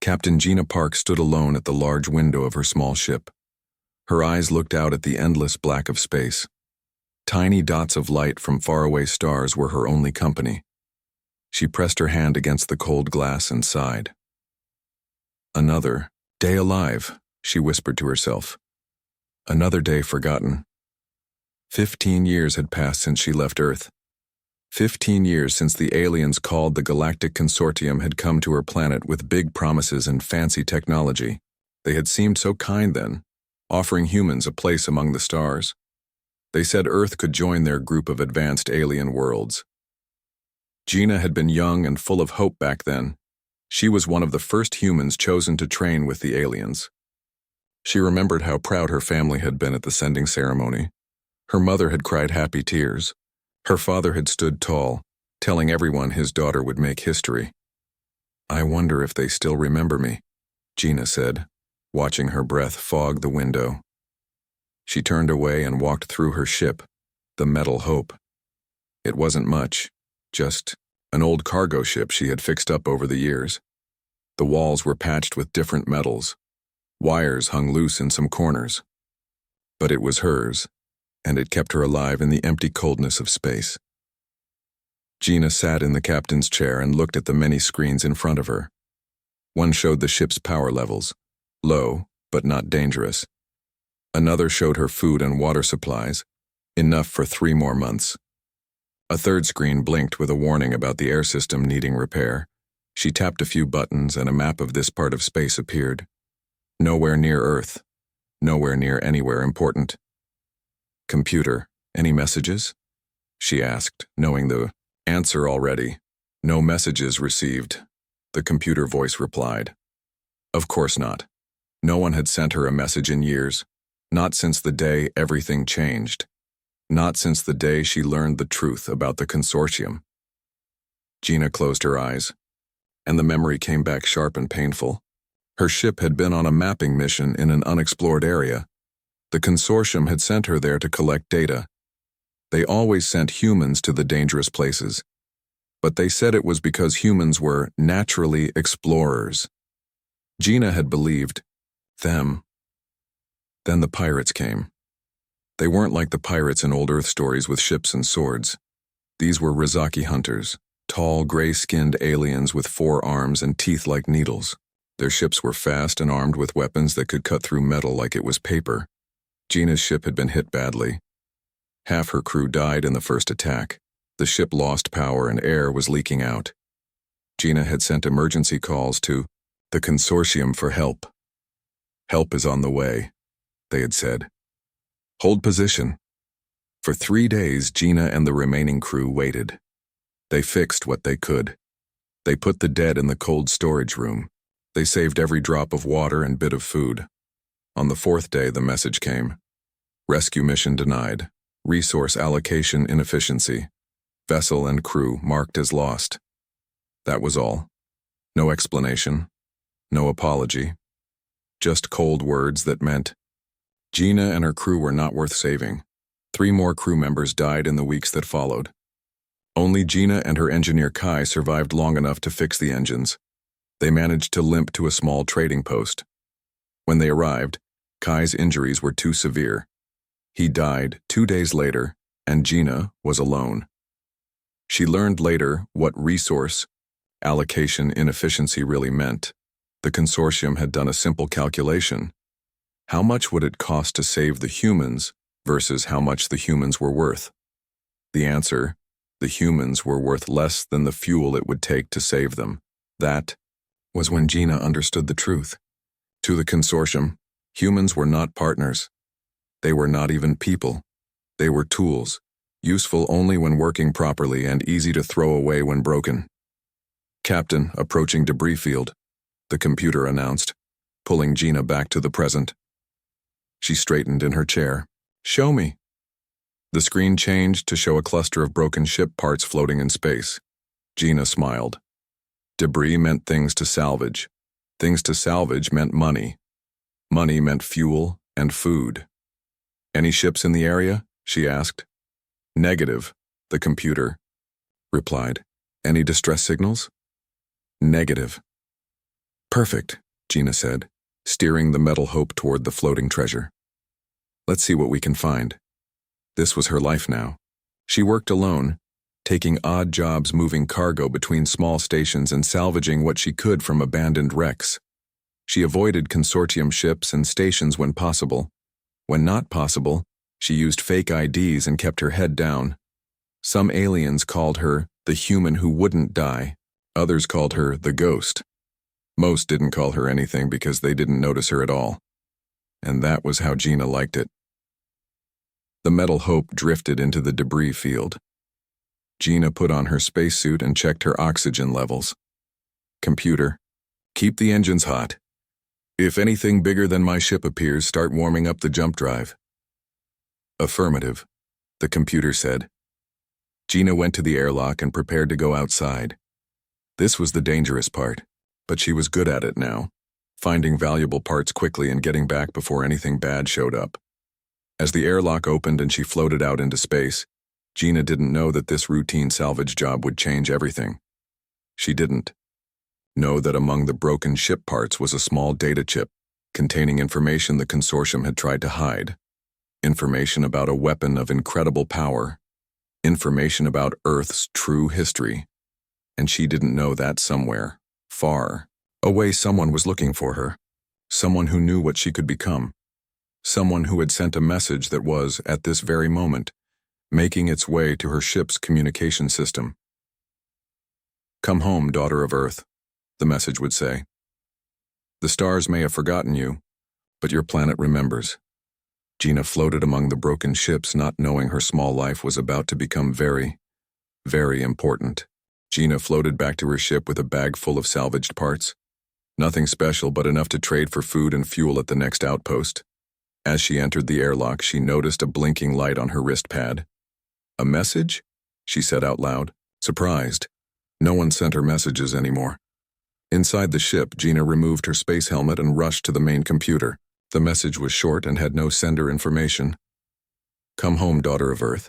Captain Gina Park stood alone at the large window of her small ship. Her eyes looked out at the endless black of space. Tiny dots of light from faraway stars were her only company. She pressed her hand against the cold glass and sighed. Another day alive, she whispered to herself. Another day forgotten. 15 years had passed since she left Earth. 15 years since the aliens called the Galactic Consortium had come to her planet with big promises and fancy technology. They had seemed so kind then, offering humans a place among the stars. They said Earth could join their group of advanced alien worlds. Gina had been young and full of hope back then. She was one of the first humans chosen to train with the aliens. She remembered how proud her family had been at the sending ceremony. Her mother had cried happy tears. Her father had stood tall, telling everyone his daughter would make history. "I wonder if they still remember me," Gina said, watching her breath fog the window. She turned away and walked through her ship, the Metal Hope. It wasn't much, just an old cargo ship she had fixed up over the years. The walls were patched with different metals. Wires hung loose in some corners. But it was hers, and it kept her alive in the empty coldness of space. Gina sat in the captain's chair and looked at the many screens in front of her. One showed the ship's power levels, low, but not dangerous. Another showed her food and water supplies, enough for 3 more months. A third screen blinked with a warning about the air system needing repair. She tapped a few buttons and a map of this part of space appeared. Nowhere near Earth. Nowhere near anywhere important. "Computer, any messages?" she asked, knowing the answer already. "No messages received," the computer voice replied. Of course not. No one had sent her a message in years. Not since the day everything changed. Not since the day she learned the truth about the consortium. Gina closed her eyes, and the memory came back sharp and painful. Her ship had been on a mapping mission in an unexplored area. The consortium had sent her there to collect data. They always sent humans to the dangerous places, but they said it was because humans were naturally explorers. Gina had believed them. Then the pirates came. They weren't like the pirates in old Earth stories with ships and swords. These were Rizaki hunters, tall, gray-skinned aliens with 4 arms and teeth like needles. Their ships were fast and armed with weapons that could cut through metal like it was paper. Gina's ship had been hit badly. Half her crew died in the first attack. The ship lost power and air was leaking out. Gina had sent emergency calls to the consortium for help. "Help is on the way," they had said. "Hold position." For 3 days, Gina and the remaining crew waited. They fixed what they could. They put the dead in the cold storage room. They saved every drop of water and bit of food. On the 4th day, the message came. Rescue mission denied. Resource allocation inefficiency. Vessel and crew marked as lost. That was all. No explanation. No apology. Just cold words that meant Gina and her crew were not worth saving. 3 more crew members died in the weeks that followed. Only Gina and her engineer Kai survived long enough to fix the engines. They managed to limp to a small trading post. When they arrived, Kai's injuries were too severe. He died 2 days later, and Gina was alone. She learned later what resource allocation inefficiency really meant. The consortium had done a simple calculation. How much would it cost to save the humans versus how much the humans were worth? The answer: the humans were worth less than the fuel it would take to save them. That was when Gina understood the truth. To the consortium, humans were not partners. They were not even people. They were tools, useful only when working properly and easy to throw away when broken. "Captain, approaching debris field," the computer announced, pulling Gina back to the present. She straightened in her chair. "Show me." The screen changed to show a cluster of broken ship parts floating in space. Gina smiled. Debris meant things to salvage. Things to salvage meant money. Money meant fuel and food. "Any ships in the area?" she asked. "Negative," the computer replied. "Any distress signals?" "Negative." Perfect, Gina said, steering the metal hope toward the floating treasure. Let's see what we can find. This was her life now. She worked alone, taking odd jobs moving cargo between small stations and salvaging what she could from abandoned wrecks. She avoided consortium ships and stations when possible. When not possible, she used fake IDs and kept her head down. Some aliens called her the human who wouldn't die. Others called her the ghost. Most didn't call her anything because they didn't notice her at all. And that was how Gina liked it. The metal hope drifted into the debris field. Gina put on her spacesuit and checked her oxygen levels. Computer, keep the engines hot. If anything bigger than my ship appears, start warming up the jump drive. Affirmative, the computer said. Gina went to the airlock and prepared to go outside. This was the dangerous part, but she was good at it now, finding valuable parts quickly and getting back before anything bad showed up. As the airlock opened and she floated out into space, Gina didn't know that this routine salvage job would change everything. She didn't know that among the broken ship parts was a small data chip containing information the consortium had tried to hide. Information about a weapon of incredible power. Information about Earth's true history. And she didn't know that somewhere, far away, someone was looking for her. Someone who knew what she could become. Someone who had sent a message that was, at this very moment, making its way to her ship's communication system. Come home, daughter of Earth, the message would say. The stars may have forgotten you, but your planet remembers. Gina floated among the broken ships, not knowing her small life was about to become very, very important. Gina floated back to her ship with a bag full of salvaged parts. Nothing special, but enough to trade for food and fuel at the next outpost. As she entered the airlock, she noticed a blinking light on her wrist pad. A message? She said out loud, surprised. No one sent her messages anymore. Inside the ship, Gina removed her space helmet and rushed to the main computer. The message was short and had no sender information. Come home, daughter of Earth.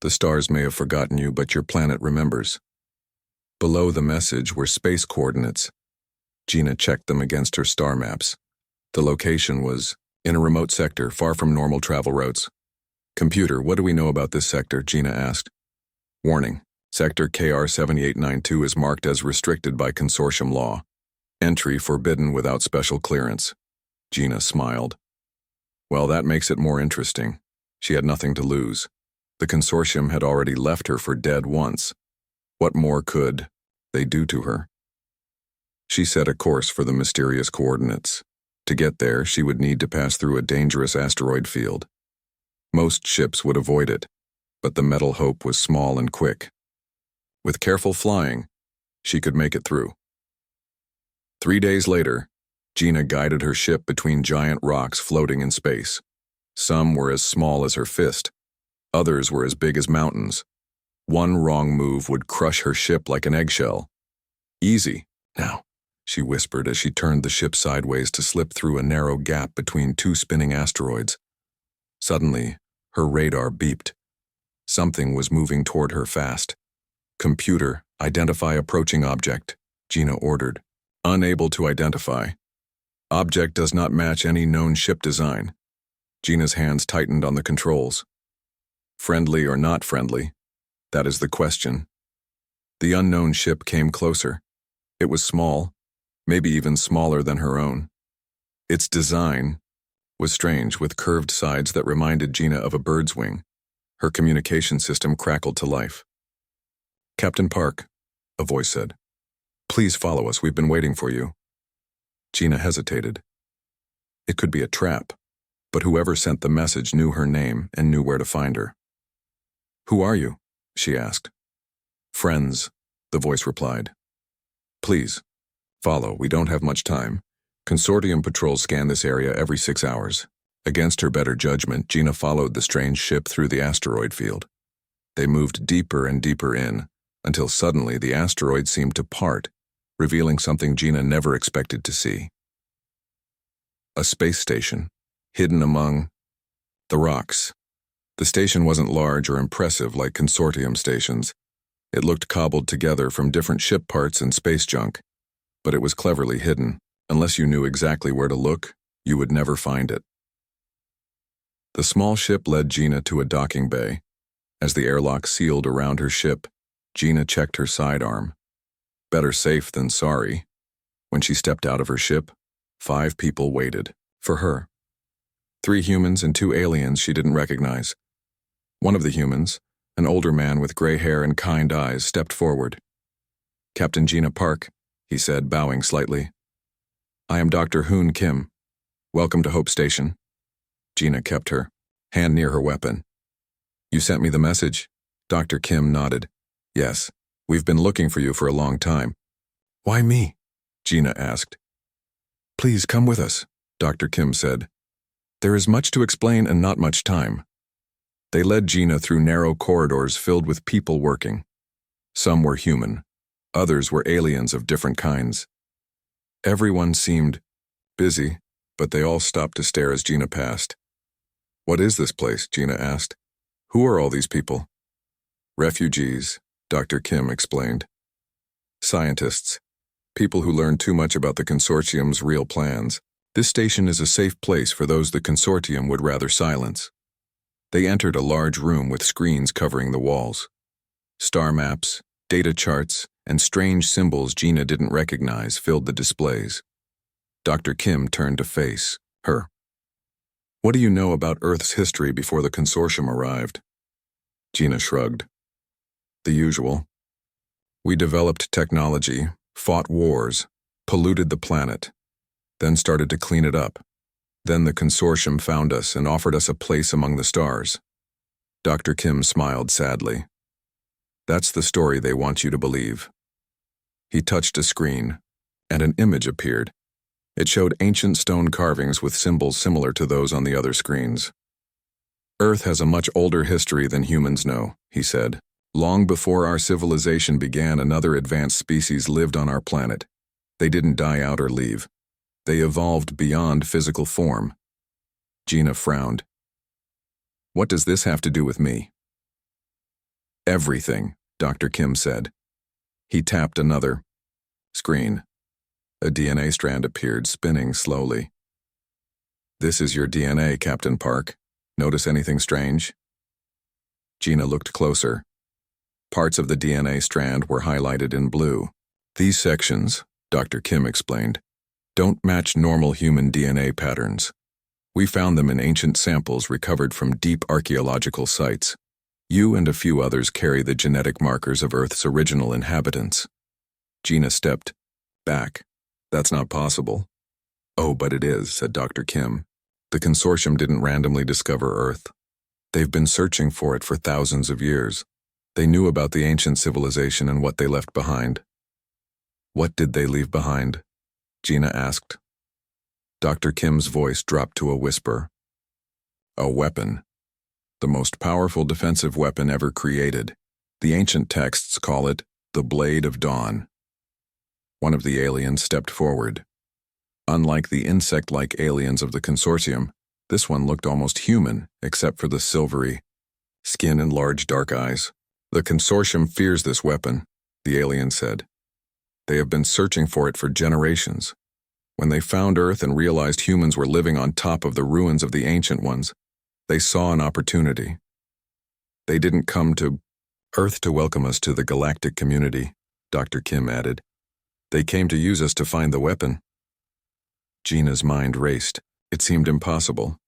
The stars may have forgotten you, but your planet remembers. Below the message were space coordinates. Gina checked them against her star maps. The location was in a remote sector, far from normal travel routes. Computer, what do we know about this sector? Gina asked. Warning. Sector KR7892 is marked as restricted by consortium law. Entry forbidden without special clearance. Gina smiled. Well, that makes it more interesting. She had nothing to lose. The consortium had already left her for dead once. What more could they do to her? She set a course for the mysterious coordinates. To get there, she would need to pass through a dangerous asteroid field. Most ships would avoid it, but the metal hope was small and quick. With careful flying, she could make it through. 3 days later, Gina guided her ship between giant rocks floating in space. Some were as small as her fist. Others were as big as mountains. One wrong move would crush her ship like an eggshell. Easy, now, she whispered as she turned the ship sideways to slip through a narrow gap between two spinning asteroids. Suddenly, her radar beeped. Something was moving toward her fast. Computer, identify approaching object, Gina ordered. Unable to identify. Object does not match any known ship design. Gina's hands tightened on the controls. Friendly or not friendly? That is the question. The unknown ship came closer. It was small, maybe even smaller than her own. Its design was strange, with curved sides that reminded Gina of a bird's wing. Her communication system crackled to life. Captain Park, a voice said. Please follow us, we've been waiting for you. Gina hesitated. It could be a trap, but whoever sent the message knew her name and knew where to find her. Who are you? She asked. Friends, the voice replied. Please, follow, we don't have much time. Consortium patrols scan this area every 6 hours. Against her better judgment, Gina followed the strange ship through the asteroid field. They moved deeper and deeper in, until suddenly the asteroid seemed to part, revealing something Gina never expected to see. A space station, hidden among the rocks. The station wasn't large or impressive like consortium stations. It looked cobbled together from different ship parts and space junk, but it was cleverly hidden. Unless you knew exactly where to look, you would never find it. The small ship led Gina to a docking bay. As the airlock sealed around her ship, Gina checked her sidearm. Better safe than sorry. When she stepped out of her ship, 5 people waited for her. 3 humans and 2 aliens she didn't recognize. One of the humans, an older man with gray hair and kind eyes, stepped forward. "Captain Gina Park," he said, bowing slightly. "I am Dr. Hoon Kim. Welcome to Hope Station." Gina kept her hand near her weapon. "You sent me the message?" Dr. Kim nodded. "Yes, we've been looking for you for a long time." "Why me?" Gina asked. "Please come with us," Dr. Kim said. "There is much to explain and not much time." They led Gina through narrow corridors filled with people working. Some were human, others were aliens of different kinds. Everyone seemed busy, but they all stopped to stare as Gina passed. "What is this place?" Gina asked. "Who are all these people?" "Refugees," Dr. Kim explained. "Scientists. People who learn too much about the consortium's real plans. This station is a safe place for those the consortium would rather silence." They entered a large room with screens covering the walls. Star maps, data charts, and strange symbols Gina didn't recognize filled the displays. Dr. Kim turned to face her. "What do you know about Earth's history before the consortium arrived?" Gina shrugged. "The usual. We developed technology, fought wars, polluted the planet, then started to clean it up. Then the consortium found us and offered us a place among the stars." Dr. Kim smiled sadly. "That's the story they want you to believe." He touched a screen, and an image appeared. It showed ancient stone carvings with symbols similar to those on the other screens. "Earth has a much older history than humans know," he said. "Long before our civilization began, another advanced species lived on our planet. They didn't die out or leave. They evolved beyond physical form." Gina frowned. "What does this have to do with me?" "Everything," Dr. Kim said. He tapped another screen. A DNA strand appeared, spinning slowly. "This is your DNA, Captain Park. Notice anything strange?" Gina looked closer. Parts of the DNA strand were highlighted in blue. "These sections," Dr. Kim explained, "don't match normal human DNA patterns. We found them in ancient samples recovered from deep archaeological sites. You and a few others carry the genetic markers of Earth's original inhabitants." Gina stepped back. "That's not possible." "Oh, but it is," said Dr. Kim. "The consortium didn't randomly discover Earth. They've been searching for it for thousands of years. They knew about the ancient civilization and what they left behind." "What did they leave behind?" Gina asked. Dr. Kim's voice dropped to a whisper. "A weapon. The most powerful defensive weapon ever created. The ancient texts call it the Blade of Dawn." One of the aliens stepped forward. Unlike the insect-like aliens of the consortium, this one looked almost human, except for the silvery skin and large dark eyes. "The consortium fears this weapon," the alien said. "They have been searching for it for generations. When they found Earth and realized humans were living on top of the ruins of the ancient ones, they saw an opportunity. They didn't come to Earth to welcome us to the galactic community," Dr. Kim added. "They came to use us to find the weapon." Gina's mind raced. It seemed impossible,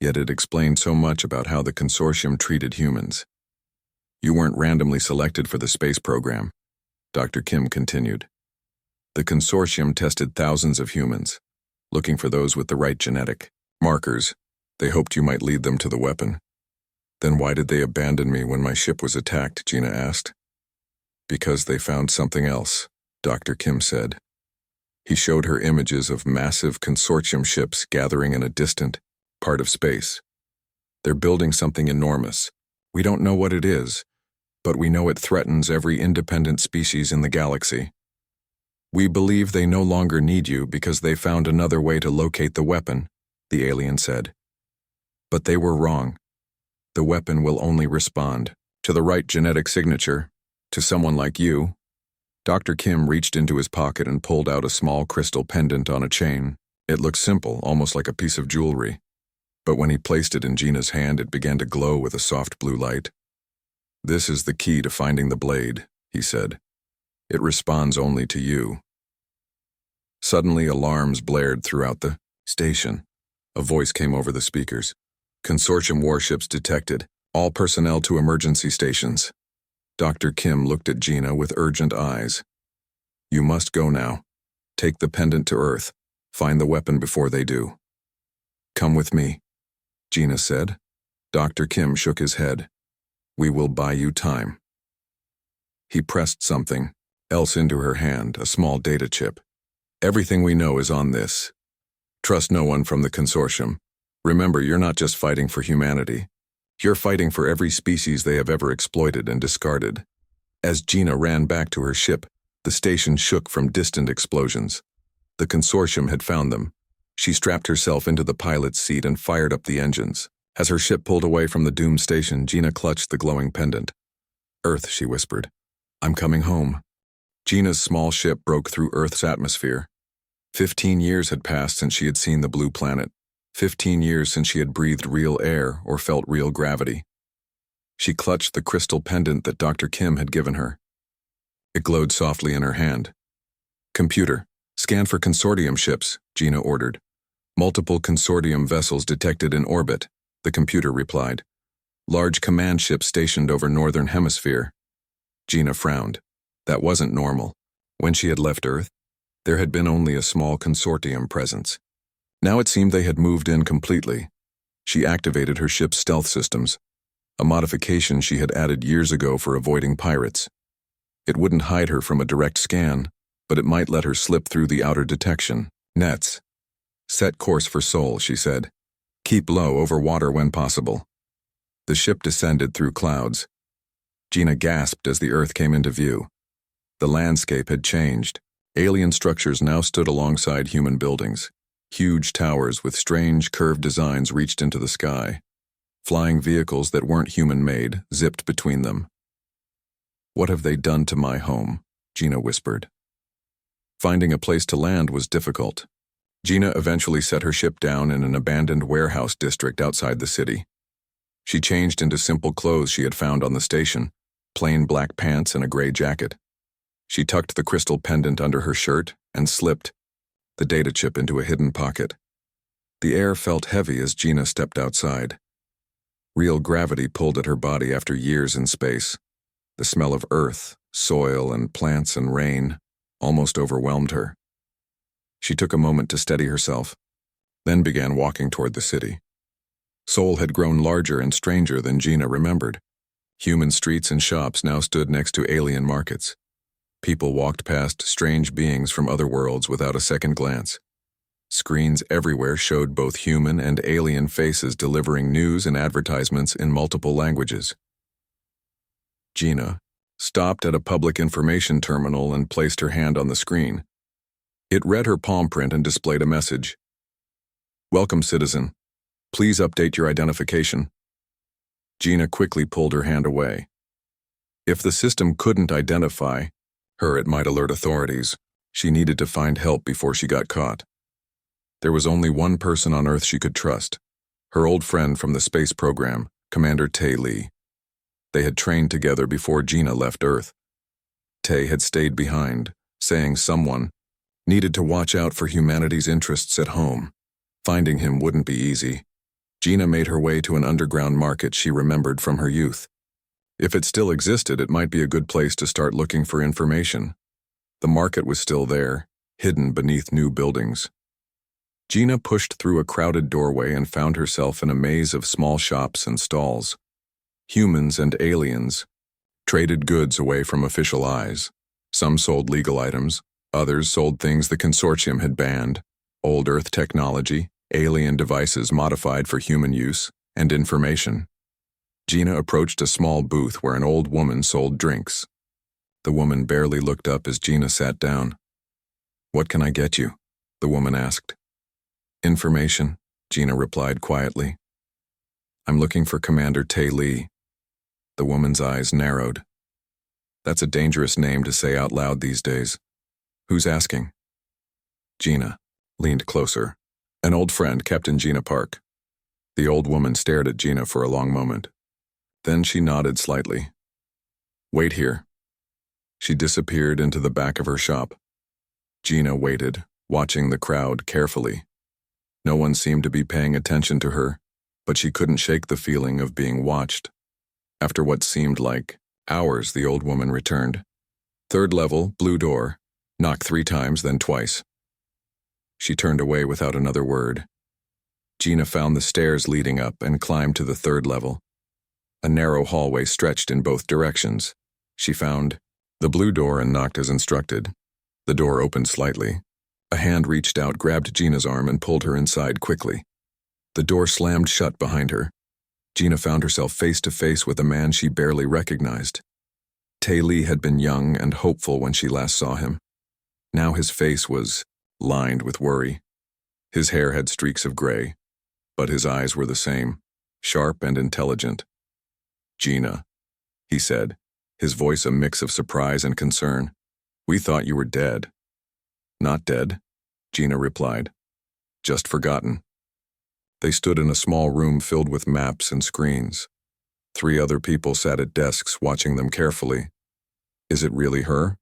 yet it explained so much about how the consortium treated humans. "You weren't randomly selected for the space program," Dr. Kim continued. "The consortium tested thousands of humans, looking for those with the right genetic markers. They hoped you might lead them to the weapon." "Then why did they abandon me when my ship was attacked?" Gina asked. "Because they found something else," Dr. Kim said. He showed her images of massive consortium ships gathering in a distant part of space. "They're building something enormous. We don't know what it is, but we know it threatens every independent species in the galaxy. We believe they no longer need you because they found another way to locate the weapon," the alien said. "But they were wrong. The weapon will only respond to the right genetic signature, to someone like you." Dr. Kim reached into his pocket and pulled out a small crystal pendant on a chain. It looked simple, almost like a piece of jewelry. But when he placed it in Gina's hand, it began to glow with a soft blue light. "This is the key to finding the blade," he said. "It responds only to you." Suddenly, alarms blared throughout the station. A voice came over the speakers. "Consortium warships detected. All personnel to emergency stations." Dr. Kim looked at Gina with urgent eyes. "You must go now. Take the pendant to Earth. Find the weapon before they do." "Come with me," Gina said. Dr. Kim shook his head. "We will buy you time." He pressed something else into her hand, a small data chip. "Everything we know is on this. Trust no one from the consortium. Remember, you're not just fighting for humanity. You're fighting for every species they have ever exploited and discarded." As Gina ran back to her ship, the station shook from distant explosions. The consortium had found them. She strapped herself into the pilot's seat and fired up the engines. As her ship pulled away from the doomed station, Gina clutched the glowing pendant. "Earth," she whispered. "I'm coming home." Gina's small ship broke through Earth's atmosphere. 15 years had passed since she had seen the blue planet. 15 years since she had breathed real air or felt real gravity. She clutched the crystal pendant that Dr. Kim had given her. It glowed softly in her hand. "Computer, scan for consortium ships," Gina ordered. "Multiple consortium vessels detected in orbit," the computer replied. "Large command ships stationed over northern hemisphere." Gina frowned. That wasn't normal. When she had left Earth, there had been only a small consortium presence. Now it seemed they had moved in completely. She activated her ship's stealth systems, a modification she had added years ago for avoiding pirates. It wouldn't hide her from a direct scan, but it might let her slip through the outer detection nets. "Set course for Seoul," she said. "Keep low over water when possible." The ship descended through clouds. Gina gasped as the Earth came into view. The landscape had changed. Alien structures now stood alongside human buildings. Huge towers with strange curved designs reached into the sky. Flying vehicles that weren't human-made zipped between them. "What have they done to my home?" Gina whispered. Finding a place to land was difficult. Gina eventually set her ship down in an abandoned warehouse district outside the city. She changed into simple clothes she had found on the station, plain black pants and a gray jacket. She tucked the crystal pendant under her shirt and slipped the data chip into a hidden pocket. The air felt heavy as Gina stepped outside. Real gravity pulled at her body after years in space. The smell of earth, soil, and plants and rain almost overwhelmed her. She took a moment to steady herself, then began walking toward the city. Seoul had grown larger and stranger than Gina remembered. Human streets and shops now stood next to alien markets. People walked past strange beings from other worlds without a second glance. Screens everywhere showed both human and alien faces delivering news and advertisements in multiple languages. Gina stopped at a public information terminal and placed her hand on the screen. It read her palm print and displayed a message. "Welcome, citizen. Please update your identification." Gina quickly pulled her hand away. If the system couldn't identify her, it might alert authorities. She needed to find help before she got caught. There was only one person on Earth she could trust, her old friend from the space program, Commander Tae Lee. They had trained together before Gina left Earth. Tae had stayed behind, saying someone needed to watch out for humanity's interests at home. Finding him wouldn't be easy. Gina made her way to an underground market she remembered from her youth. If it still existed, it might be a good place to start looking for information. The market was still there, hidden beneath new buildings. Gina pushed through a crowded doorway and found herself in a maze of small shops and stalls. Humans and aliens traded goods away from official eyes. Some sold legal items, others sold things the consortium had banned: old Earth technology, alien devices modified for human use, and information. Gina approached a small booth where an old woman sold drinks. The woman barely looked up as Gina sat down. "What can I get you?" the woman asked. "Information," Gina replied quietly. "I'm looking for Commander Tae Lee." The woman's eyes narrowed. That's a dangerous name to say out loud these days. Who's asking? Gina leaned closer. An old friend, Captain Gina Park. The old woman stared at Gina for a long moment. Then she nodded slightly. Wait here. She disappeared into the back of her shop. Gina waited, watching the crowd carefully. No one seemed to be paying attention to her, but she couldn't shake the feeling of being watched. After what seemed like hours, the old woman returned. Third level, blue door. Knock 3 times, then twice. She turned away without another word. Gina found the stairs leading up and climbed to the 3rd level. A narrow hallway stretched in both directions. She found the blue door and knocked as instructed. The door opened slightly. A hand reached out, grabbed Gina's arm, and pulled her inside quickly. The door slammed shut behind her. Gina found herself face to face with a man she barely recognized. Tae Lee had been young and hopeful when she last saw him. Now his face was lined with worry. His hair had streaks of gray, but his eyes were the same, sharp and intelligent. Gina, he said, his voice a mix of surprise and concern. We thought you were dead. Not dead, Gina replied. Just forgotten. They stood in a small room filled with maps and screens. 3 other people sat at desks watching them carefully. Is it really her?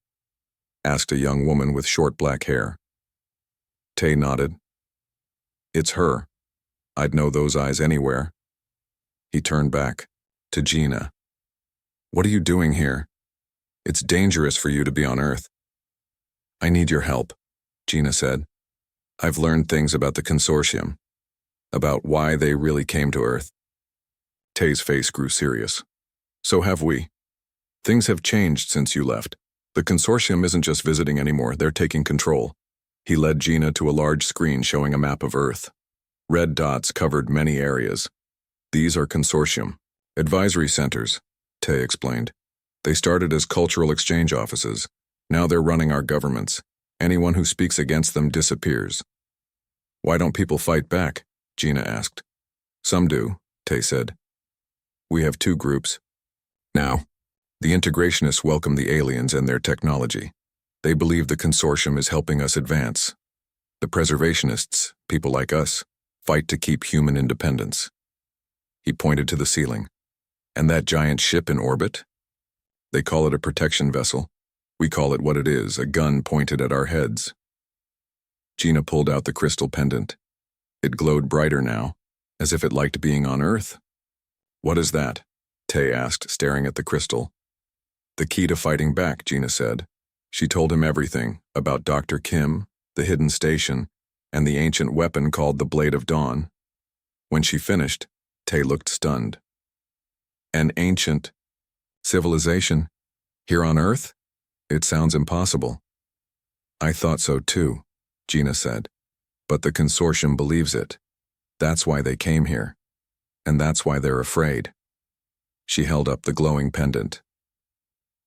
Asked a young woman with short black hair. Tae nodded. It's her. I'd know those eyes anywhere. He turned back to Gina. What are you doing here? It's dangerous for you to be on Earth. I need your help, Gina said. I've learned things about the consortium, about why they really came to Earth. Tae's face grew serious. So have we. Things have changed since you left. The consortium isn't just visiting anymore, they're taking control. He led Gina to a large screen showing a map of Earth. Red dots covered many areas. These are consortium advisory centers, Tae explained. They started as cultural exchange offices. Now they're running our governments. Anyone who speaks against them disappears. Why don't people fight back? Gina asked. Some do, Tae said. We have 2 groups. Now, the integrationists welcome the aliens and their technology. They believe the consortium is helping us advance. The preservationists, people like us, fight to keep human independence. He pointed to the ceiling. And that giant ship in orbit? They call it a protection vessel. We call it what it is, a gun pointed at our heads. Gina pulled out the crystal pendant. It glowed brighter now, as if it liked being on Earth. What is that? Tae asked, staring at the crystal. The key to fighting back, Gina said. She told him everything about Dr. Kim, the hidden station, and the ancient weapon called the Blade of Dawn. When she finished, Tae looked stunned. An ancient civilization? Here on Earth? It sounds impossible. I thought so too, Gina said. But the consortium believes it. That's why they came here. And that's why they're afraid. She held up the glowing pendant.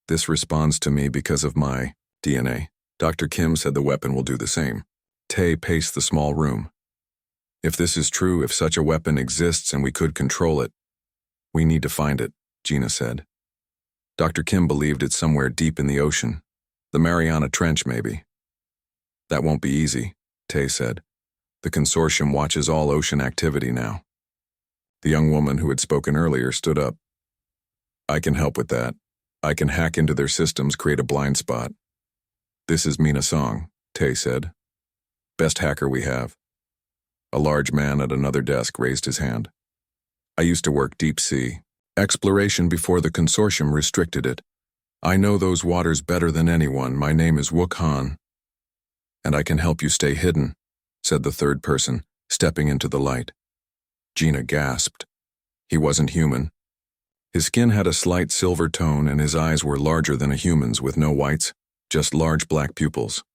This responds to me because of my DNA. Dr. Kim said the weapon will do the same. Tae paced the small room. If this is true, if such a weapon exists and we could control it, we need to find it, Gina said. Dr. Kim believed it's somewhere deep in the ocean. The Mariana Trench, maybe. That won't be easy, Tae said. The consortium watches all ocean activity now. The young woman who had spoken earlier stood up. I can help with that. I can hack into their systems, create a blind spot. This is Mina Song, Tae said. Best hacker we have. A large man at another desk raised his hand. I used to work deep sea exploration before the consortium restricted it. I know those waters better than anyone. My name is Wook Han. And I can help you stay hidden, said the 3rd person, stepping into the light. Gina gasped. He wasn't human. His skin had a slight silver tone and his eyes were larger than a human's with no whites, just large black pupils.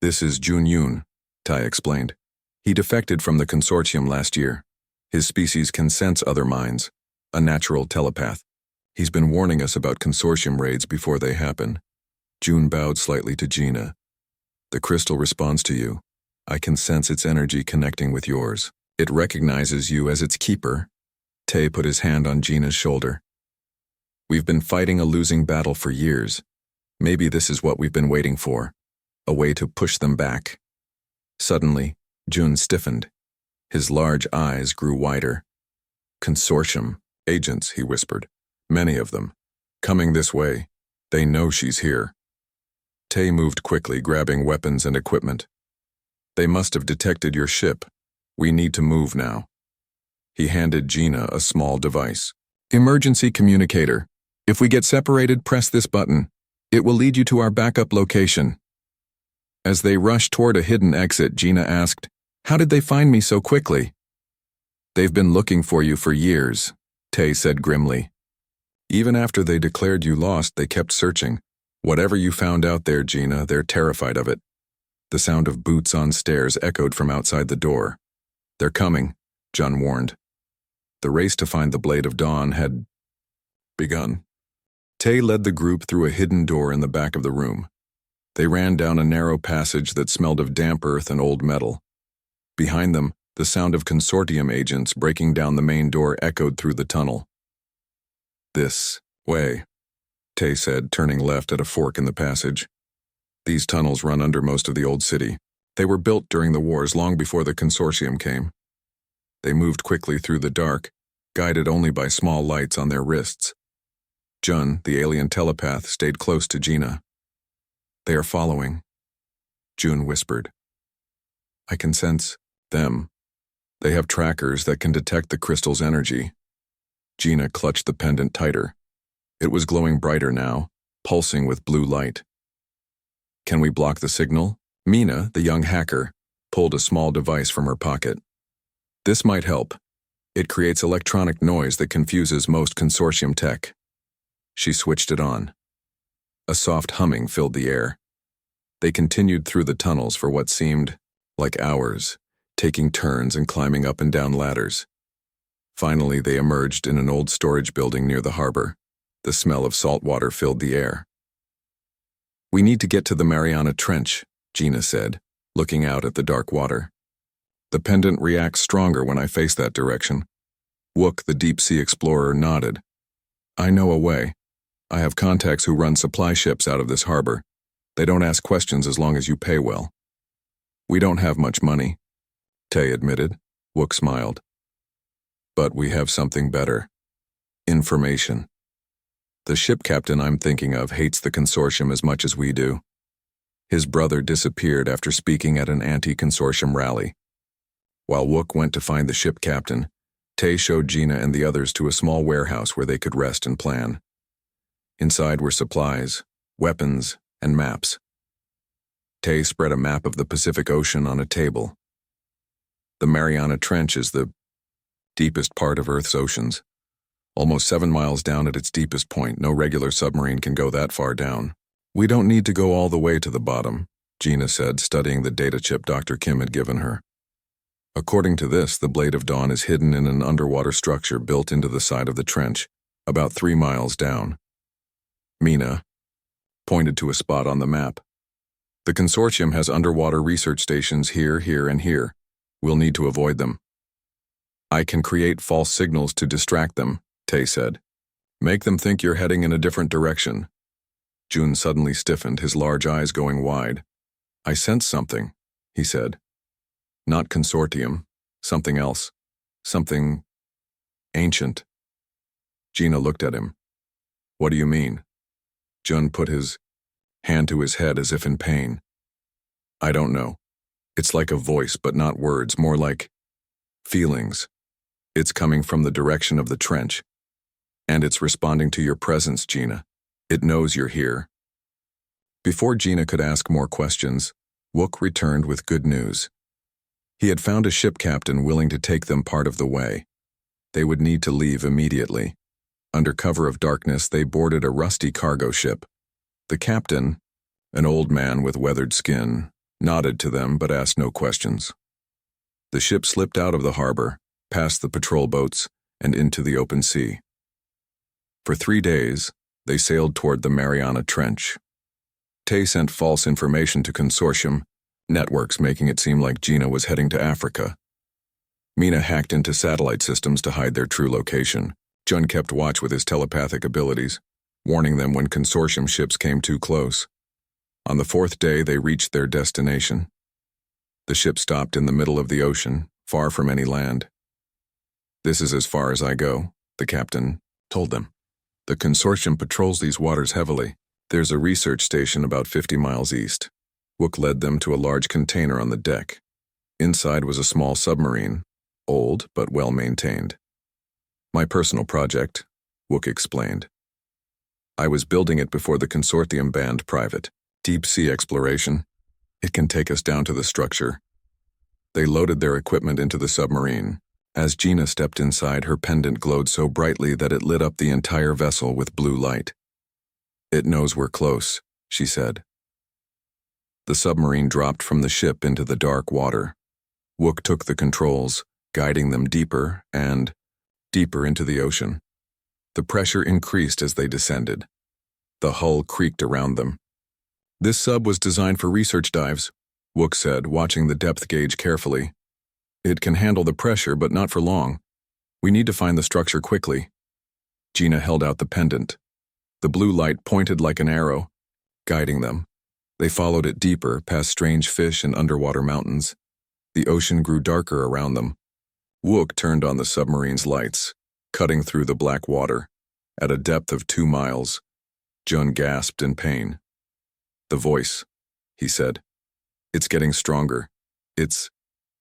This is Jun Yoon, Tai explained. He defected from the consortium last year. His species can sense other minds, a natural telepath. He's been warning us about consortium raids before they happen. Jun bowed slightly to Gina. The crystal responds to you. I can sense its energy connecting with yours. It recognizes you as its keeper. Tae put his hand on Gina's shoulder. We've been fighting a losing battle for years. Maybe this is what we've been waiting for. A way to push them back. Suddenly, June stiffened. His large eyes grew wider. Consortium agents, he whispered. Many of them. Coming this way. They know she's here. Tay moved quickly, grabbing weapons and equipment. They must have detected your ship. We need to move now. He handed Gina a small device. Emergency communicator. If we get separated, press this button. It will lead you to our backup location. As they rushed toward a hidden exit, Gina asked, "How did they find me so quickly?" "They've been looking for you for years," Tay said grimly. "Even after they declared you lost, they kept searching. Whatever you found out there, Gina, they're terrified of it." The sound of boots on stairs echoed from outside the door. "They're coming," Jun warned. The race to find the Blade of Dawn had begun. Tay led the group through a hidden door in the back of the room. They ran down a narrow passage that smelled of damp earth and old metal. Behind them, the sound of consortium agents breaking down the main door echoed through the tunnel. "This way," Tay said, turning left at a fork in the passage. "These tunnels run under most of the old city. They were built during the wars long before the consortium came." They moved quickly through the dark, guided only by small lights on their wrists. Jun, the alien telepath, stayed close to Gina. "They are following," June whispered. "I can sense them. They have trackers that can detect the crystal's energy." Gina clutched the pendant tighter. It was glowing brighter now, pulsing with blue light. "Can we block the signal?" Mina, the young hacker, pulled a small device from her pocket. "This might help. It creates electronic noise that confuses most consortium tech." She switched it on. A soft humming filled the air. They continued through the tunnels for what seemed like hours, taking turns and climbing up and down ladders. Finally, they emerged in an old storage building near the harbor. The smell of salt water filled the air. "We need to get to the Mariana Trench," Gina said, looking out at the dark water. "The pendant reacts stronger when I face that direction." Wook, the deep-sea explorer, nodded. "I know a way. I have contacts who run supply ships out of this harbor. They don't ask questions as long as you pay well." "We don't have much money," Tay admitted. Wook smiled. "But we have something better. Information. The ship captain I'm thinking of hates the consortium as much as we do. His brother disappeared after speaking at an anti-consortium rally. While Wook went to find the ship captain, Tay showed Gina and the others to a small warehouse where they could rest and plan. Inside were supplies, weapons, and maps. Tay spread a map of the Pacific Ocean on a table. The Mariana Trench is the deepest part of Earth's oceans. Almost 7 miles down at its deepest point, no regular submarine can go that far down. "We don't need to go all the way to the bottom," Gina said, studying the data chip Dr. Kim had given her. "According to this, the Blade of Dawn is hidden in an underwater structure built into the side of the trench, about 3 miles down." Mina pointed to a spot on the map. "The consortium has underwater research stations here, here, and here. We'll need to avoid them." "I can create false signals to distract them," Tay said. "Make them think you're heading in a different direction." June suddenly stiffened, his large eyes going wide. "I sense something," he said. "Not consortium. Something else. Something ancient." Gina looked at him. "What do you mean?" Jun put his hand to his head as if in pain. "I don't know. It's like a voice, but not words, more like feelings. It's coming from the direction of the trench. And it's responding to your presence, Gina. It knows you're here." Before Gina could ask more questions, Wook returned with good news. He had found a ship captain willing to take them part of the way. They would need to leave immediately. Under cover of darkness, they boarded a rusty cargo ship. The captain, an old man with weathered skin, nodded to them but asked no questions. The ship slipped out of the harbor, past the patrol boats, and into the open sea. For 3 days, they sailed toward the Mariana Trench. Tay sent false information to consortium, networks making it seem like Gina was heading to Africa. Mina hacked into satellite systems to hide their true location. Jun kept watch with his telepathic abilities, warning them when consortium ships came too close. On the fourth day, they reached their destination. The ship stopped in the middle of the ocean, far from any land. "This is as far as I go," the captain told them. "The consortium patrols these waters heavily. There's a research station about 50 miles east." Wook led them to a large container on the deck. Inside was a small submarine, old but well-maintained. "My personal project," Wook explained. "I was building it before the consortium banned private deep-sea exploration. It can take us down to the structure." They loaded their equipment into the submarine. As Gina stepped inside, her pendant glowed so brightly that it lit up the entire vessel with blue light. "It knows we're close," she said. The submarine dropped from the ship into the dark water. Wook took the controls, guiding them deeper and deeper into the ocean. The pressure increased as they descended. The hull creaked around them. "This sub was designed for research dives," Wook said, watching the depth gauge carefully. "It can handle the pressure, but not for long. We need to find the structure quickly." Gina held out the pendant. The blue light pointed like an arrow, guiding them. They followed it deeper, past strange fish and underwater mountains. The ocean grew darker around them. Wook turned on the submarine's lights, cutting through the black water. At a depth of 2 miles, Jun gasped in pain. "The voice," he said. "It's getting stronger. It's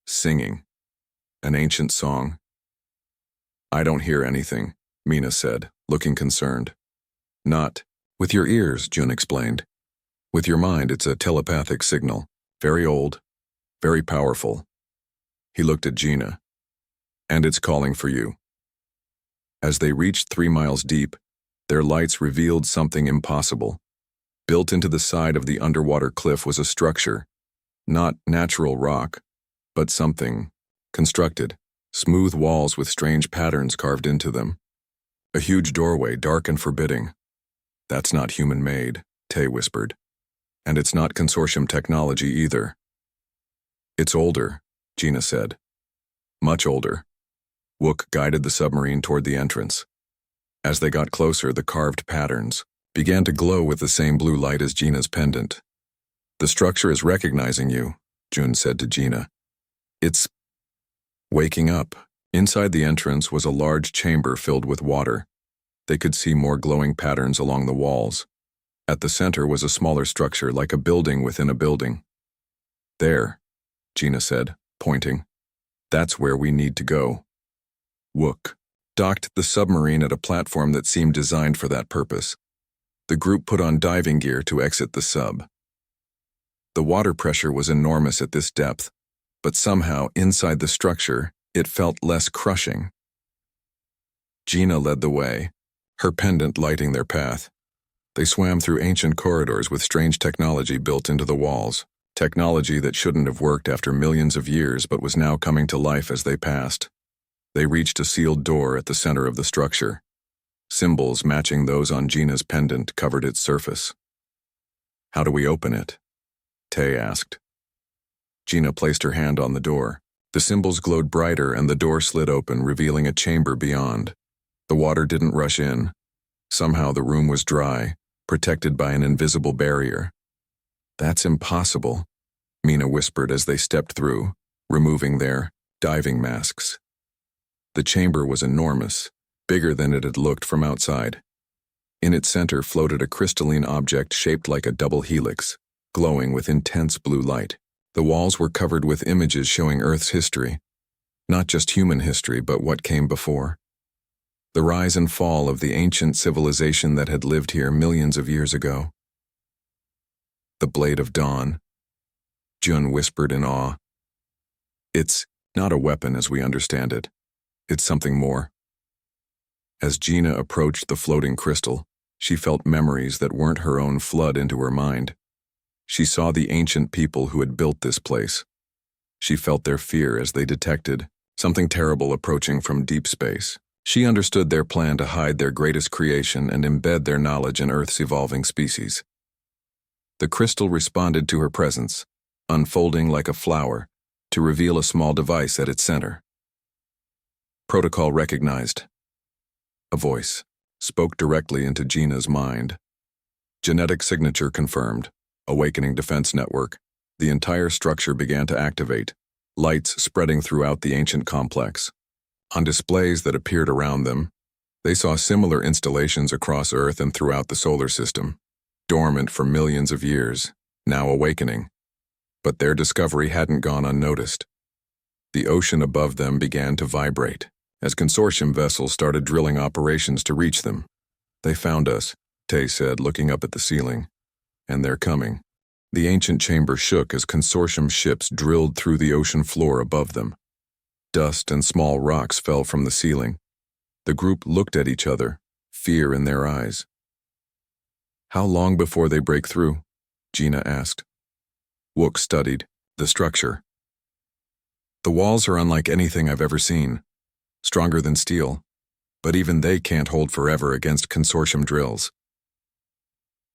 singing. An ancient song." "I don't hear anything," Mina said, looking concerned. "Not with your ears," Jun explained. "With your mind, it's a telepathic signal. Very old, very powerful." He looked at Gina. "And it's calling for you." As they reached 3 miles deep, their lights revealed something impossible. Built into the side of the underwater cliff was a structure, not natural rock, but something constructed, smooth walls with strange patterns carved into them. A huge doorway, dark and forbidding. "That's not human-made," Tay whispered. "And it's not consortium technology either." "It's older," Gina said. "Much older." Wook guided the submarine toward the entrance. As they got closer, the carved patterns began to glow with the same blue light as Gina's pendant. "The structure is recognizing you," Jun said to Gina. "It's waking up." Inside the entrance was a large chamber filled with water. They could see more glowing patterns along the walls. At the center was a smaller structure, like a building within a building. "There," Gina said, pointing. "That's where we need to go." Wook docked the submarine at a platform that seemed designed for that purpose. The group put on diving gear to exit the sub. The water pressure was enormous at this depth, but somehow, inside the structure, it felt less crushing. Gina led the way, her pendant lighting their path. They swam through ancient corridors with strange technology built into the walls, technology that shouldn't have worked after millions of years but was now coming to life as they passed. They reached a sealed door at the center of the structure. Symbols matching those on Gina's pendant covered its surface. "How do we open it?" Tay asked. Gina placed her hand on the door. The symbols glowed brighter and the door slid open, revealing a chamber beyond. The water didn't rush in. Somehow the room was dry, protected by an invisible barrier. "That's impossible," Mina whispered as they stepped through, removing their diving masks. The chamber was enormous, bigger than it had looked from outside. In its center floated a crystalline object shaped like a double helix, glowing with intense blue light. The walls were covered with images showing Earth's history, not just human history, but what came before. The rise and fall of the ancient civilization that had lived here millions of years ago. "The Blade of Dawn," Jun whispered in awe. "It's not a weapon as we understand it. It's something more." As Gina approached the floating crystal, she felt memories that weren't her own flood into her mind. She saw the ancient people who had built this place. She felt their fear as they detected something terrible approaching from deep space. She understood their plan to hide their greatest creation and embed their knowledge in Earth's evolving species. The crystal responded to her presence, unfolding like a flower, to reveal a small device at its center. "Protocol recognized." A voice spoke directly into Gina's mind. Genetic signature confirmed. Awakening defense network. The entire structure began to activate, lights spreading throughout the ancient complex. On displays that appeared around them, they saw similar installations across Earth and throughout the solar system, dormant for millions of years, now awakening. But their discovery hadn't gone unnoticed. The ocean above them began to vibrate as consortium vessels started drilling operations to reach them. "They found us," Tay said, looking up at the ceiling. "And they're coming." The ancient chamber shook as consortium ships drilled through the ocean floor above them. Dust and small rocks fell from the ceiling. The group looked at each other, fear in their eyes. "How long before they break through?" Gina asked. Wook studied the structure. "The walls are unlike anything I've ever seen. Stronger than steel, but even they can't hold forever against consortium drills.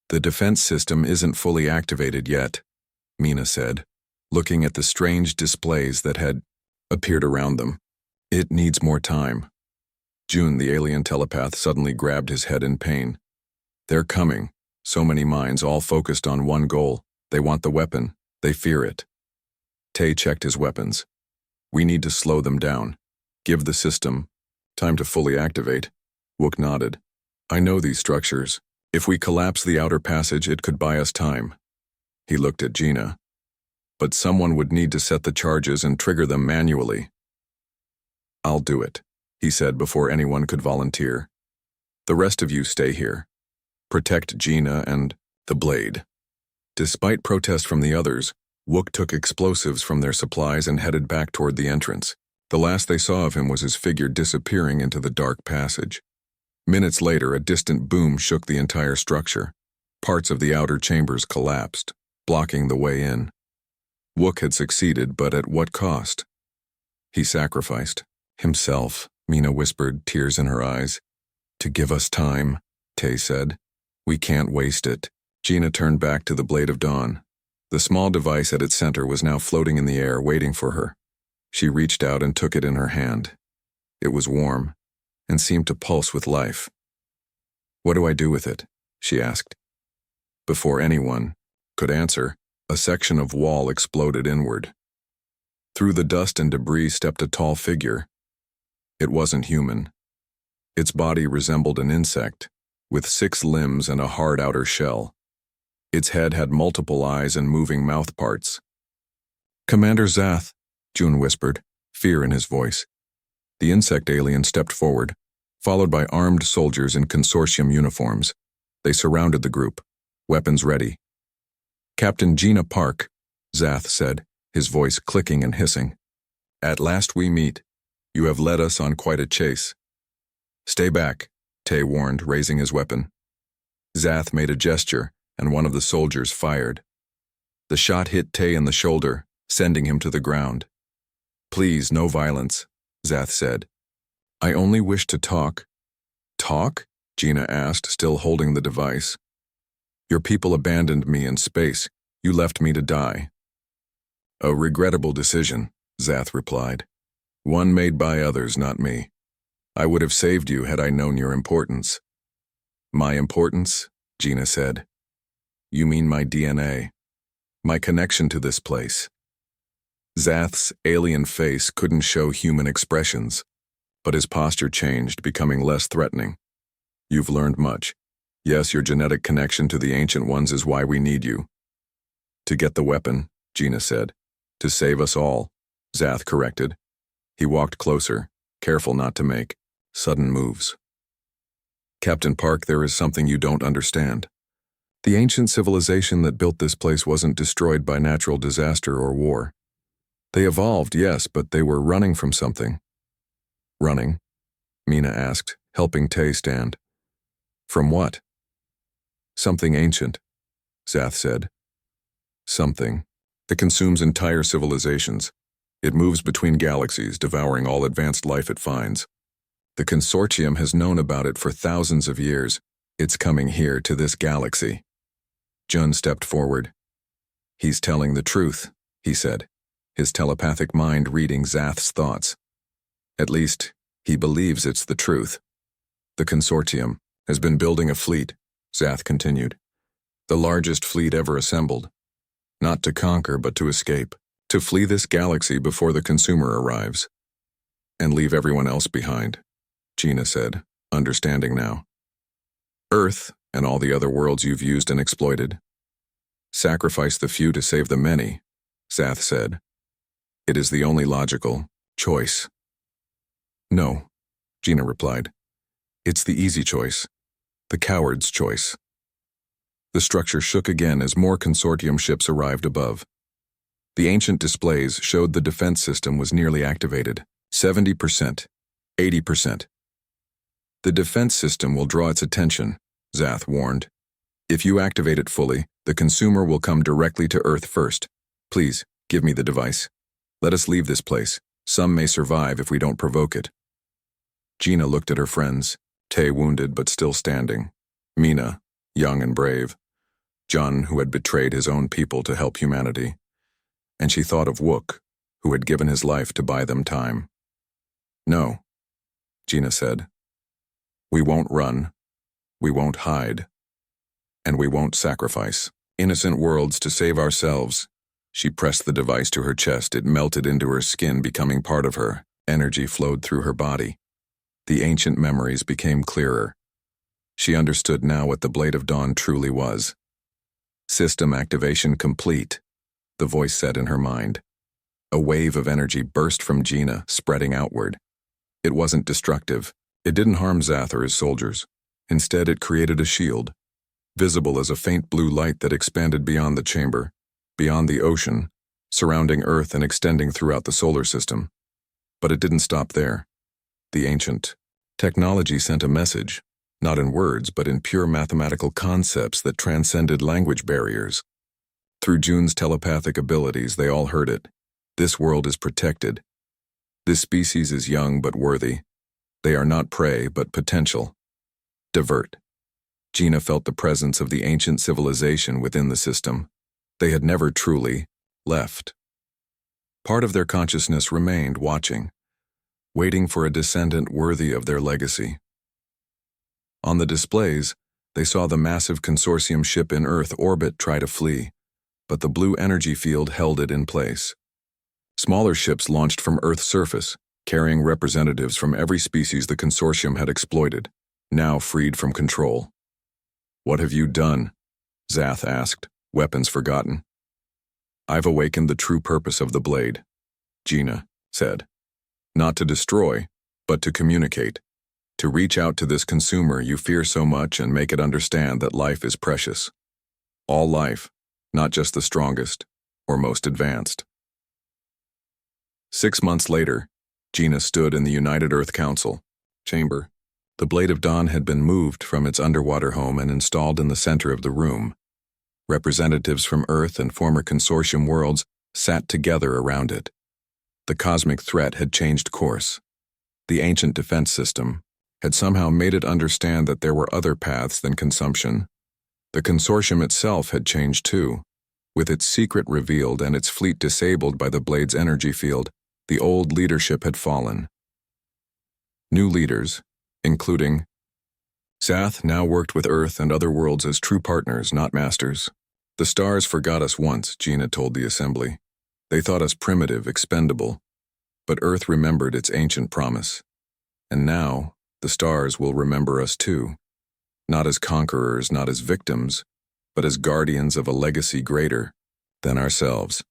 The defense system isn't fully activated yet," Mina said, looking at the strange displays that had appeared around them. "It needs more time." June, the alien telepath, suddenly grabbed his head in pain. "They're coming. So many minds, all focused on one goal. They want the weapon. They fear it." Tay checked his weapons. "We need to slow them down. Give the system time to fully activate." Wook nodded. "I know these structures. If we collapse the outer passage, it could buy us time." He looked at Gina. "But someone would need to set the charges and trigger them manually." "I'll do it," he said before anyone could volunteer. "The rest of you stay here. Protect Gina and the blade." Despite protest from the others, Wook took explosives from their supplies and headed back toward the entrance. The last they saw of him was his figure disappearing into the dark passage. Minutes later, a distant boom shook the entire structure. Parts of the outer chambers collapsed, blocking the way in. Wook had succeeded, but at what cost? He sacrificed himself, Mina whispered, tears in her eyes. "To give us time," Tay said. "We can't waste it." Gina turned back to the Blade of Dawn. The small device at its center was now floating in the air, waiting for her. She reached out and took it in her hand. It was warm and seemed to pulse with life. "What do I do with it?" she asked. Before anyone could answer, a section of wall exploded inward. Through the dust and debris stepped a tall figure. It wasn't human. Its body resembled an insect, with 6 limbs and a hard outer shell. Its head had multiple eyes and moving mouth parts. "Commander Zath," June whispered, fear in his voice. The insect alien stepped forward, followed by armed soldiers in consortium uniforms. They surrounded the group, weapons ready. "Captain Gina Park," Zath said, his voice clicking and hissing. "At last we meet. You have led us on quite a chase." "Stay back," Tay warned, raising his weapon. Zath made a gesture, and one of the soldiers fired. The shot hit Tay in the shoulder, sending him to the ground. "Please, no violence," Zath said. "I only wish to talk." "Talk?" Gina asked, still holding the device. "Your people abandoned me in space. You left me to die." "A regrettable decision," Zath replied. "One made by others, not me. I would have saved you had I known your importance." "My importance?" Gina said. "You mean my DNA, my connection to this place." Zath's alien face couldn't show human expressions, but his posture changed, becoming less threatening. "You've learned much. Yes, your genetic connection to the Ancient Ones is why we need you." "To get the weapon," Gina said. "To save us all," Zath corrected. He walked closer, careful not to make sudden moves. "Captain Park, there is something you don't understand. The ancient civilization that built this place wasn't destroyed by natural disaster or war. They evolved, yes, but they were running from something." "Running?" Mina asked, helping Tay stand. "From what?" "Something ancient," Zath said. "Something that consumes entire civilizations. It moves between galaxies, devouring all advanced life it finds. The consortium has known about it for thousands of years. It's coming here to this galaxy." Jun stepped forward. "He's telling the truth," he said, his telepathic mind reading Zath's thoughts. "At least, he believes it's the truth." The consortium has been building a fleet, Zath continued. The largest fleet ever assembled. Not to conquer, but to escape. To flee this galaxy before the consumer arrives. And leave everyone else behind, Gina said, understanding now. Earth and all the other worlds you've used and exploited. Sacrifice the few to save the many, Zath said. It is the only logical choice. No, Gina replied. It's the easy choice. The coward's choice. The structure shook again as more consortium ships arrived above. The ancient displays showed the defense system was nearly activated. 70%, 80%. The defense system will draw its attention, Zath warned. If you activate it fully, the consumer will come directly to Earth first. Please, give me the device. Let us leave this place. Some may survive if we don't provoke it. Gina looked at her friends, Tay wounded but still standing, Mina, young and brave, John, who had betrayed his own people to help humanity, and she thought of Wook, who had given his life to buy them time. No, Gina said. We won't run, we won't hide, and we won't sacrifice innocent worlds to save ourselves. She pressed the device to her chest. It melted into her skin, becoming part of her. Energy flowed through her body. The ancient memories became clearer. She understood now what the Blade of Dawn truly was. System activation complete, the voice said in her mind. A wave of energy burst from Gina, spreading outward. It wasn't destructive. It didn't harm Zath or his soldiers. Instead, it created a shield, visible as a faint blue light that expanded beyond the chamber, beyond the ocean, surrounding Earth and extending throughout the solar system. But it didn't stop there. The ancient technology sent a message, not in words but in pure mathematical concepts that transcended language barriers. Through June's telepathic abilities, they all heard it. This world is protected. This species is young but worthy. They are not prey but potential. Divert. Gina felt the presence of the ancient civilization within the system. They had never truly left. Part of their consciousness remained watching, waiting for a descendant worthy of their legacy. On the displays, they saw the massive consortium ship in Earth orbit try to flee, but the blue energy field held it in place. Smaller ships launched from Earth's surface, carrying representatives from every species the consortium had exploited, now freed from control. What have you done? Zath asked, weapons forgotten. I've awakened the true purpose of the blade, Gina said. Not to destroy, but to communicate. To reach out to this consumer you fear so much and make it understand that life is precious. All life, not just the strongest or most advanced. 6 months later, Gina stood in the United Earth Council chamber. The Blade of Dawn had been moved from its underwater home and installed in the center of the room. Representatives from Earth and former consortium worlds sat together around it. The cosmic threat had changed course. The ancient defense system had somehow made it understand that there were other paths than consumption. The consortium itself had changed too. With its secret revealed and its fleet disabled by the Blade's energy field, the old leadership had fallen. New leaders, including Zath, now worked with Earth and other worlds as true partners, not masters. The stars forgot us once, Gina told the assembly. They thought us primitive, expendable. But Earth remembered its ancient promise. And now, the stars will remember us too. Not as conquerors, not as victims, but as guardians of a legacy greater than ourselves.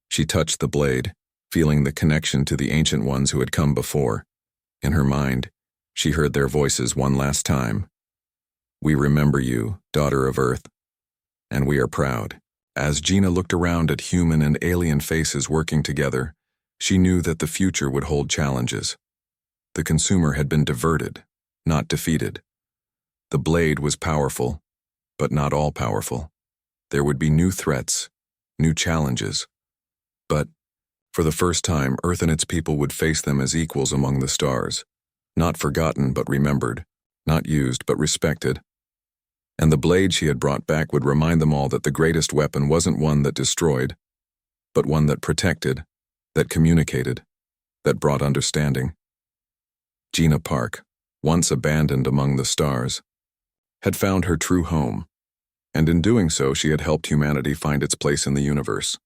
She touched the blade, feeling the connection to the ancient ones who had come before. In her mind, she heard their voices one last time. We remember you, daughter of Earth, and we are proud. As Gina looked around at human and alien faces working together, she knew that the future would hold challenges. The consumer had been diverted, not defeated. The blade was powerful, but not all-powerful. There would be new threats, new challenges. But, for the first time, Earth and its people would face them as equals among the stars. Not forgotten but remembered, not used but respected. And the blade she had brought back would remind them all that the greatest weapon wasn't one that destroyed, but one that protected, that communicated, that brought understanding. Gina Park, once abandoned among the stars, had found her true home, and in doing so she had helped humanity find its place in the universe.